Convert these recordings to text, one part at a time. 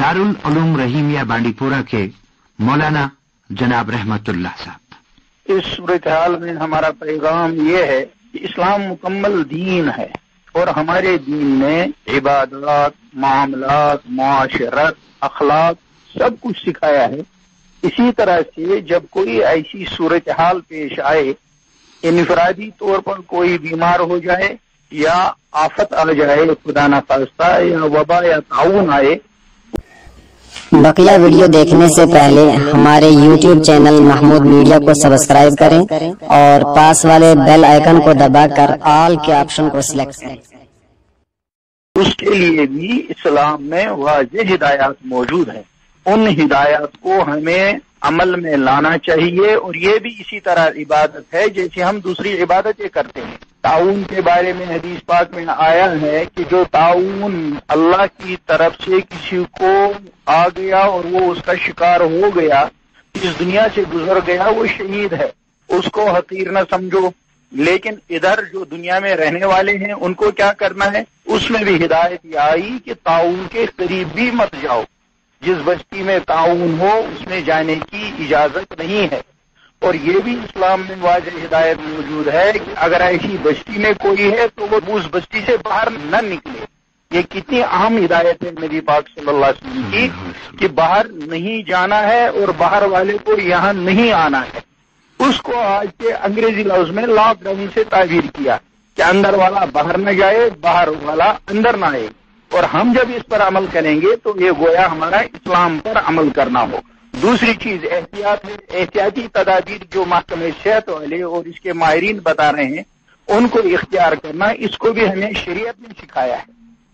दारुल उलूम रहीमिया बांडीपुरा के मौलाना जनाब रहमतुल्लाह साहब। इस सूरत हाल में हमारा पैगाम ये है कि इस्लाम मुकम्मल दीन है और हमारे दीन में इबादत, मामलात, मुआशरत, अखलाक सब कुछ सिखाया है। इसी तरह से जब कोई ऐसी सूरत हाल पेश आए, इनफरादी तौर पर कोई बीमार हो जाए या आफत आ जाए, खुदा न खास्ता, या वबा या ताउन आए। बकिया वीडियो देखने से पहले हमारे YouTube चैनल महमूद मीडिया को सब्सक्राइब करें और पास वाले बेल आइकन को दबाकर ऑल के ऑप्शन को सिलेक्ट करें। उसके लिए भी इस्लाम में वाज़ेह हिदायत मौजूद है। उन हिदायत को हमें अमल में लाना चाहिए और ये भी इसी तरह इबादत है जैसे हम दूसरी इबादतें करते हैं। ताउन के बारे में हदीस पाक में आया है कि जो ताउन अल्लाह की तरफ से किसी को आ गया और वो उसका शिकार हो गया, इस दुनिया से गुजर गया, वो शहीद है, उसको हकीर न समझो। लेकिन इधर जो दुनिया में रहने वाले हैं उनको क्या करना है, उसमें भी हिदायत आई कि ताउन के करीब भी मत जाओ। जिस बस्ती में ताउन हो उसमें जाने की इजाजत नहीं है। और ये भी इस्लाम में वाज़ेह हिदायत मौजूद है कि अगर ऐसी बस्ती में कोई है तो वो उस बस्ती से बाहर न निकले। ये कितनी अहम हिदायत है नबी पाक सल्लल्लाहु अलैहि वसल्लम की कि बाहर नहीं जाना है और बाहर वाले को यहाँ नहीं आना है। उसको आज के अंग्रेजी लफ्ज में लॉकडाउन से ताबीर किया कि अंदर वाला बाहर न जाए, बाहर वाला अंदर न आए। और हम जब इस पर अमल करेंगे तो ये गोया हमारा इस्लाम पर अमल करना हो। दूसरी चीज एहतियात है। एहतियाती तदाबीर जो महकमे सेहत वाले और इसके माहिरीन बता रहे हैं उनको इख्तियार करना, इसको भी हमें शरीयत में सिखाया है।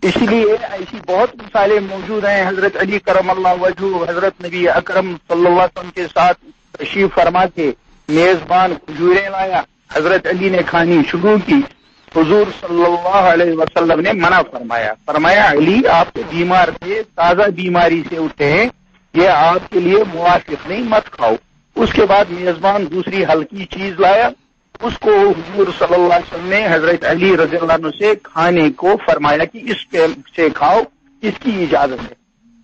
इसलिए ऐसी बहुत मिसालें मौजूद हैं। हजरत अली करमल्लाहु वजहू हजरत नबी अकरम सल्लल्लाहु अलैहि वसल्लम के साथ तशरीफ फरमा के मेजबान खजूरें लाया, हजरत अली ने खानी शुरू की। हुजूर सल्लल्लाहु अलैहि वसल्लम ने मना फरमाया अली आप तो बीमार थे, ताजा बीमारी से उठे हैं, ये आपके लिए मुवाफिक नहीं, मत खाओ। उसके बाद मेजबान दूसरी हल्की चीज लाया, उसको हुजूर सल्लल्लाहु अलैहि वसल्लम ने हजरत अली रज़ियल्लाहु अन्हु से खाने को फरमाया कि इस से खाओ, इसकी इजाजत है।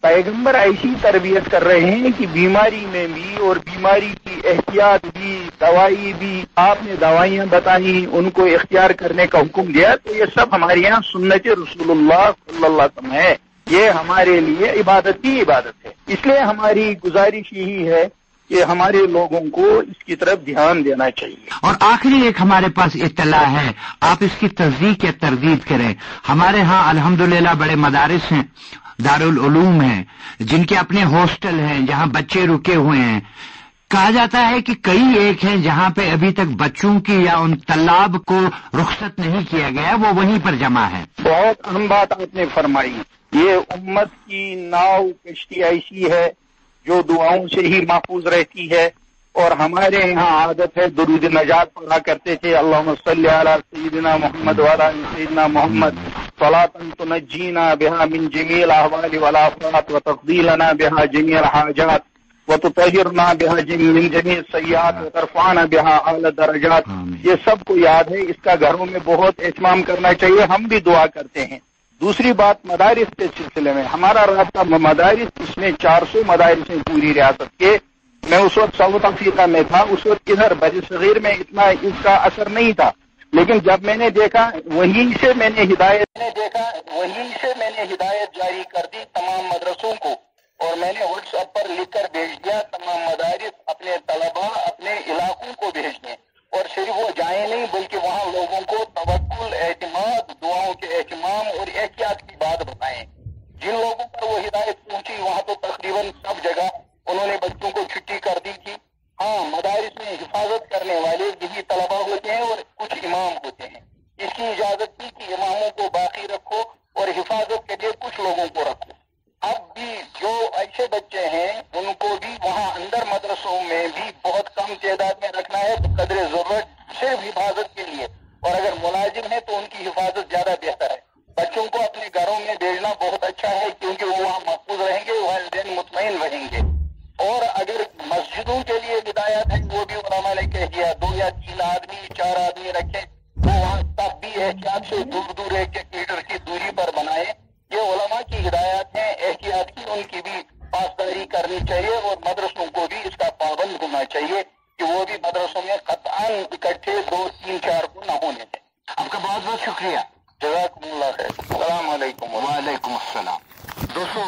पैगंबर ऐसी तरबियत कर रहे हैं कि बीमारी में भी और बीमारी की एहतियात भी, दवाई भी, आपने दवाइयां बताई, उनको इख्तियार करने का हुक्म दिया। तो ये सब हमारे यहाँ सुन्नत रसूलुल्लाह सल्लल्लाहु अलैहि वसल्लम है। ये हमारे लिए इबादत की इबादत है। इसलिए हमारी गुजारिश यही है कि हमारे लोगों को इसकी तरफ ध्यान देना चाहिए। और आखिरी एक हमारे पास इत्तला है, आप इसकी तस्दीक या तरदीद करें। हमारे यहाँ अल्हम्दुलिल्लाह बड़े मदारिस हैं, दारुल उलूम हैं, जिनके अपने हॉस्टल हैं जहाँ बच्चे रुके हुए हैं। कहा जाता है कि कई एक हैं जहाँ पे अभी तक बच्चों की या उन तल्लाब को रुखसत नहीं किया गया, वो वहीं पर जमा है। बहुत अहम बात आपने फरमाई। ये उम्मत की नाव कश्ती ऐसी है जो दुआओं से ही महफूज रहती है। और हमारे यहाँ आदत है दुरूद नजात पढ़ा करते थे, अल्लाहुम्मा सल्ली अला सय्यिदिना मुहम्मद व अला सय्यिदिना मुहम्मद सलातन तुनज्जीना बिहा मिन जमील अहवाल वल आफात व तफदीलना बिहा जमील हाजात व तुतहिरना बिहा मिन जमील सय्यात व तरफाना बिहा आला दरजात। ये सबको याद है, इसका घरों में बहुत एहतमाम करना चाहिए। हम भी दुआ करते हैं। दूसरी बात मदारिस के सिलसिले में हमारा रास्ता मदारिस, इसमें 400 मदारिस हैं पूरी रियासत के। मैं उस वक्त साउथ अफ्रीका में था, उस वक्त इधर बरसगीर में इतना इसका असर नहीं था। लेकिन जब मैंने देखा वहीं से मैंने हिदायत जारी कर दी तमाम मदरसों को, और मैंने व्हाट्सएप पर लिखकर भेज दिया तमाम मदारिस अपने तलबा अपने इलाकों को भेज दें। और सिर्फ वो जाए नहीं बल्कि वहाँ लोगों को तवक्कुल, एतमाद, दुआओं के एहतमाम और एहतियात की बात बताएं। जिन लोगों पर वो हिदायत पहुंची वहाँ तो तकरीबन सब जगह उन्होंने बच्चों को छुट्टी कर दी थी। हाँ, मदारिस में हिफाजत करने वाले यही तलबा होते हैं और कुछ इमाम होते हैं। इसकी इजाजत थी कि इमामों को बाकी रखो और हिफाजत के लिए कुछ लोगों को रखो। अब भी जो ऐसे बच्चे हैं उनको भी वहाँ अंदर मदरसों में भी बहुत कम तादाद में रखना है कदरे जरूरत, सिर्फ हिफाजत के लिए। और अगर मुलाजिम है तो उनकी हिफाजत ज्यादा बेहतर है। बच्चों को अपने घरों में भेजना बहुत अच्छा है क्योंकि वो वहाँ महफूज रहेंगे, वालिदैन मुतमईन रहेंगे। और अगर मस्जिदों के लिए हिदायत है वो भी उलमा ने कह दिया 2 या 3 आदमी 4 आदमी रखें, वो वहाँ तब भी एहतियात से दूर 1-1 मीटर की दूरी पर बनाए। ये उलमा की हिदायत है, एहतियात की, کی بھی پاسداری کرنی چاہیے اور مدرسوں کو بھی اس کا پابند ہونا چاہیے کہ وہ بھی مدرسوں میں قطعاً اکٹھے 2 3 4 کو نہ ہونے دیں۔ آپ کا بہت بہت شکریہ، جزاکم اللہ خیر، السلام علیکم۔ وعلیکم السلام۔ دوستو